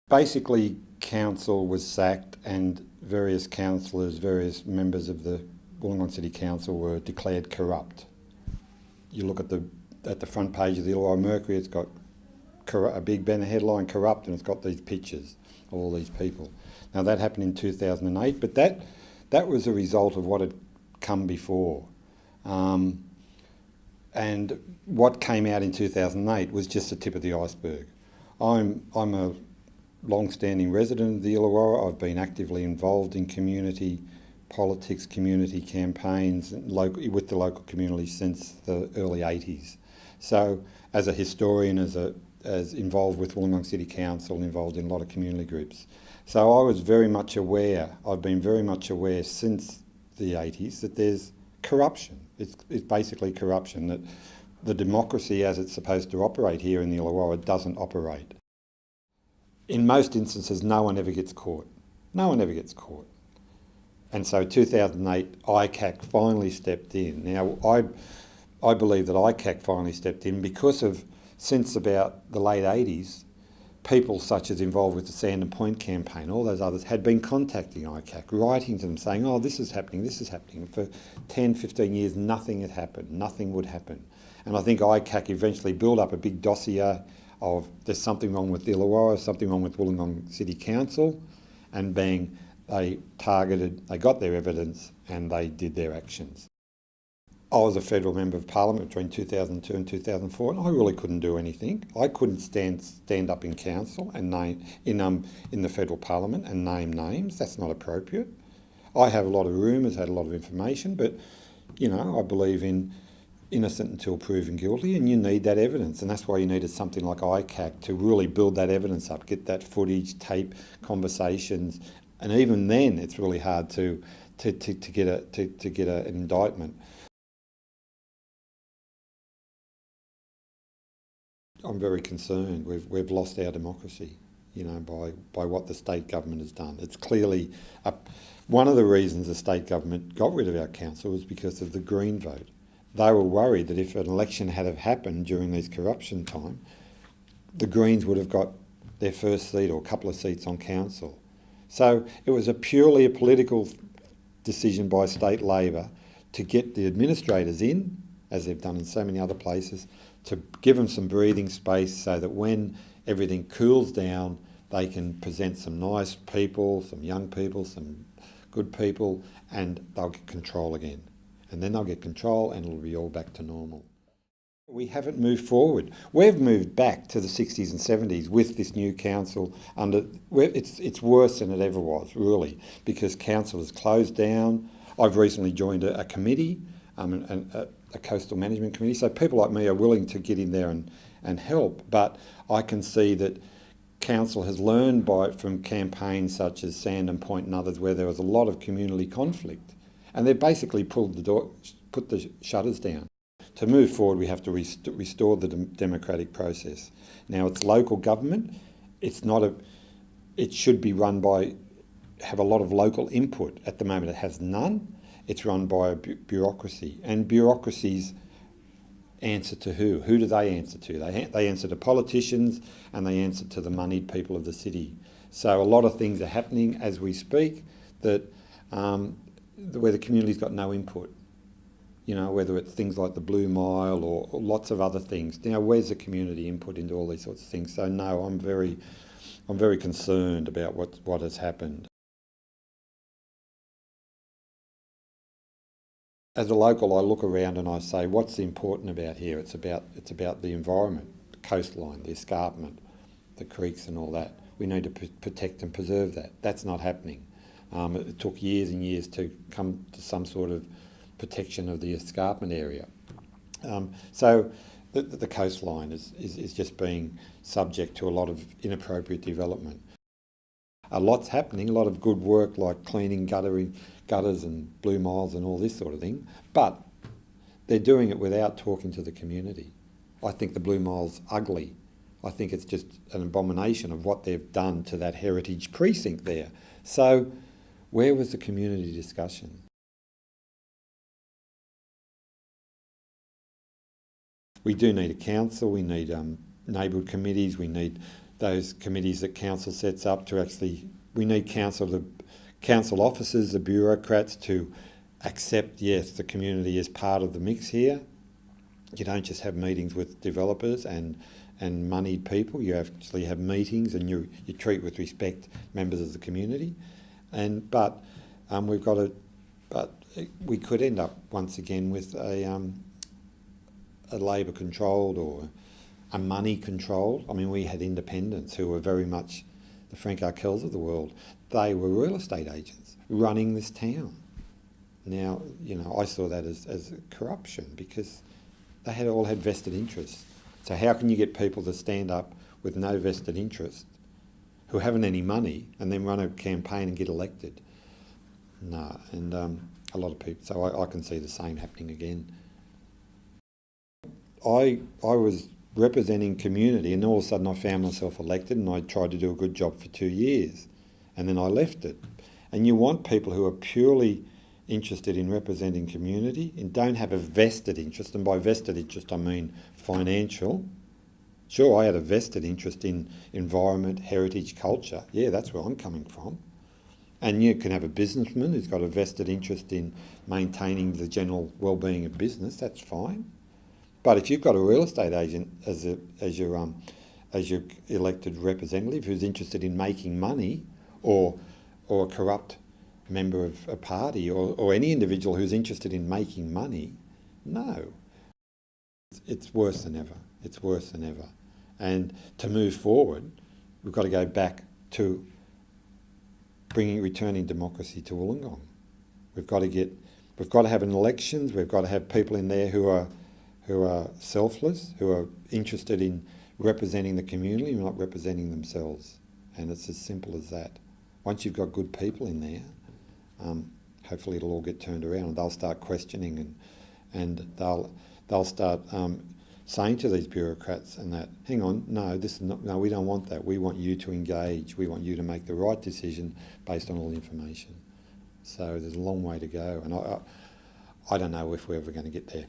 Basically, council was sacked and various councillors, various members of the Wollongong City Council were declared corrupt. You look at the front page of the Illawarra Mercury, it's got a big banner headline, corrupt, and it's got these pictures of all these people. Now that happened in 2008, but that was a result of what had come before. And what came out in 2008 was just the tip of the iceberg. I'm a long-standing resident of the Illawarra. I've been actively involved in community politics, community campaigns with the local community since the early 80s. So as a historian, as involved with Wollongong City Council, involved in a lot of community groups. So I was very much aware, I've been very much aware since the 80s that there's corruption. It's basically corruption, that the democracy as it's supposed to operate here in the Illawarra doesn't operate. In most instances, no one ever gets caught. No one ever gets caught. And so 2008, ICAC finally stepped in. Now, I believe that ICAC finally stepped in because of, since about the late 80s, people such as involved with the Sandon Point campaign, all those others, had been contacting ICAC, writing to them saying, oh, this is happening, this is happening. For 10, 15 years, nothing had happened, nothing would happen. And I think ICAC eventually built up a big dossier of there's something wrong with the Illawarra, something wrong with Wollongong City Council, and bang, they got their evidence and they did their actions. I was a federal member of parliament between 2002 and 2004, and I really couldn't do anything. I couldn't stand up in council and name in the federal parliament and name names. That's not appropriate. I have a lot of rumours, had a lot of information, but you know, I believe in innocent until proven guilty, and you need that evidence, and that's why you needed something like ICAC to really build that evidence up, get that footage, tape, conversations, and even then, it's really hard to get an indictment. I'm very concerned. We've lost our democracy, you know, by what the state government has done. It's clearly one of the reasons the state government got rid of our council was because of the Green vote. They were worried that if an election had have happened during this corruption time, the Greens would have got their first seat or a couple of seats on council. So it was purely a political decision by state Labor to get the administrators in, as they've done in so many other places, to give them some breathing space so that when everything cools down, they can present some nice people, some young people, some good people, and they'll get control again. And then they'll get control and it'll be all back to normal. We haven't moved forward. We've moved back to the 60s and 70s with this new council. It's worse than it ever was, really, because council has closed down. I've recently joined a committee, a coastal management committee, so people like me are willing to get in there and help, but I can see that council has learned from campaigns such as Sandon Point and others where there was a lot of community conflict, and they've basically put the shutters down. To move forward, we have to restore the democratic process. Now, it's local government. It should be run have a lot of local input. At the moment, it has none. It's run by a bureaucracy, and bureaucracies answer to who? Who do they answer to? They answer to politicians, and they answer to the moneyed people of the city. So a lot of things are happening as we speak that where the community's got no input. You know, whether it's things like the Blue Mile or lots of other things. Now, where's the community input into all these sorts of things? So no, I'm very concerned about what has happened. As a local, I look around and I say, what's important about here? It's about the environment, the coastline, the escarpment, the creeks and all that. We need to protect and preserve that. That's not happening. It took years and years to come to some sort of protection of the escarpment area. So the coastline is just being subject to a lot of inappropriate development. A lot's happening, a lot of good work like cleaning gutters and blue miles and all this sort of thing, but they're doing it without talking to the community. I think the blue mile's ugly. I think it's just an abomination of what they've done to that heritage precinct there. So where was the community discussion? We do need a council, we need neighbourhood committees, we need those committees that council sets up to actually, we need council officers, the bureaucrats to accept, yes, the community is part of the mix here. You don't just have meetings with developers and moneyed people. You actually have meetings and you treat with respect members of the community. But we could end up once again with a Labor controlled or a money controlled. I mean, we had independents who were very much the Frank Arkells of the world. They were real estate agents running this town. Now, I saw that as corruption because they all had vested interests. So how can you get people to stand up with no vested interest, who haven't any money, and then run a campaign and get elected? No, and a lot of people. So I can see the same happening again. I was representing community, and all of a sudden I found myself elected, and I tried to do a good job for 2 years, and then I left it. And you want people who are purely interested in representing community and don't have a vested interest, and by vested interest I mean financial. Sure, I had a vested interest in environment, heritage, culture. Yeah, that's where I'm coming from. And you can have a businessman who's got a vested interest in maintaining the general well-being of business. That's fine. But if you've got a real estate agent as your elected representative who's interested in making money, or a corrupt member of a party, or any individual who's interested in making money, no. It's worse than ever. It's worse than ever. And to move forward, we've got to go back to returning democracy to Wollongong. We've got to have an elections. We've got to have people in there who are selfless, who are interested in representing the community, not representing themselves. And it's as simple as that. Once you've got good people in there, hopefully it'll all get turned around, and they'll start questioning, and they'll start saying to these bureaucrats and that, hang on, no, we don't want that. We want you to engage. We want you to make the right decision based on all the information. So there's a long way to go, and I don't know if we're ever going to get there.